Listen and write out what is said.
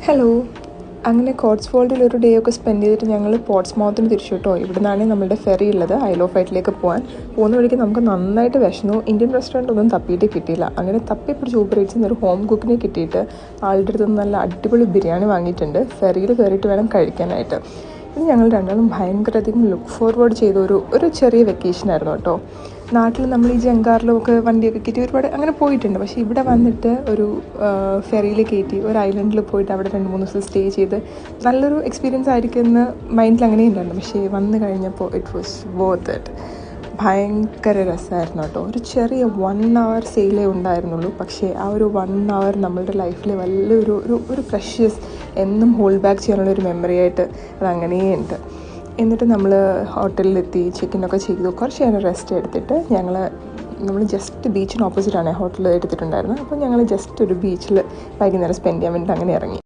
Hello. അങ്ങനെ കോട്സ്വോൾഡിൽ ഒരു day ഒക്കെ സ്പെൻഡ് ചെയ്തിട്ട് ഞങ്ങൾ പോർട്സ്മൗത്തിന് തിരിച്ചു കേട്ടോ. ഇവിടെ നിന്നാണ് നമ്മുടെ ഫെറി ഉള്ളത് ഐൽ ഓഫ് വൈറ്റിലേക്ക് പോകുന്ന വഴിക്ക് നമുക്ക് നന്നായിട്ട് വിശന്നു. ഇന്ത്യൻ റെസ്റ്റോറൻറ്റ് ഒന്നും തപ്പിയിട്ട് കിട്ടിയില്ല. അങ്ങനെ തപ്പിപ്പിടിച്ച് ഊബർ ഈറ്റ്സിൽ നിന്ന് ഒരു ഹോം കുക്കിനെ കിട്ടിയിട്ട് ആളുടെ അടുത്ത് നിന്ന് നല്ല അടിപൊളി ബിരിയാണി വാങ്ങിയിട്ടുണ്ട്. ഫെറിയിൽ കയറിയിട്ട് വേണം കഴിക്കാനായിട്ട്. ഇത് ഞങ്ങൾ രണ്ടാളും ഭയങ്കരധികം ലുക്ക് ഫോർവേഡ് ചെയ്ത ഒരു ചെറിയ വെക്കേഷനായിരുന്നു കേട്ടോ. നാട്ടിൽ നമ്മൾ ഈ ജങ്കാറിലൊക്കെ വണ്ടിയൊക്കെ കയറ്റി ഒരുപാട് അങ്ങനെ പോയിട്ടുണ്ട്. പക്ഷേ ഇവിടെ വന്നിട്ട് ഒരു ഫെറിയിൽ കയറ്റി ഒരു ഐലൻഡിൽ പോയിട്ട് അവിടെ 2-3 ദിവസം സ്റ്റേ ചെയ്ത് നല്ലൊരു എക്സ്പീരിയൻസ് ആയിരിക്കുമെന്ന് മൈൻഡിൽ അങ്ങനെ ഉണ്ടായിരുന്നു. പക്ഷേ വന്നു കഴിഞ്ഞപ്പോൾ ഇറ്റ് വാസ് വർത്ത് ഇറ്റ്. ഭയങ്കര രസമായിരുന്നു കേട്ടോ. ഒരു ചെറിയ 1 hour സെയിലേ ഉണ്ടായിരുന്നുള്ളൂ. പക്ഷേ ആ ഒരു 1 hour നമ്മളുടെ ലൈഫിൽ വലിയൊരു ഒരു പ്രഷ്യസ് എന്നും ഹോൾഡ് ബാക്ക് ചെയ്യാനുള്ളൊരു മെമ്മറി ആയിട്ട് അതങ്ങനെയുണ്ട്. എന്നിട്ട് നമ്മൾ ഹോട്ടലിലെത്തി ചെക്കിനൊക്കെ ചെയ്തു കുറച്ച് നേരം റെസ്റ്റ് എടുത്തിട്ട് നമ്മൾ ജസ്റ്റ് ബീച്ചിന് ഓപ്പോസിറ്റാണ് ഹോട്ടൽ എടുത്തിട്ടുണ്ടായിരുന്നത്. അപ്പോൾ ഞങ്ങൾ ജസ്റ്റ് ഒരു ബീച്ചിൽ വൈകുന്നേരം സ്പെൻഡ് ചെയ്യാൻ വേണ്ടി അങ്ങനെ ഇറങ്ങി.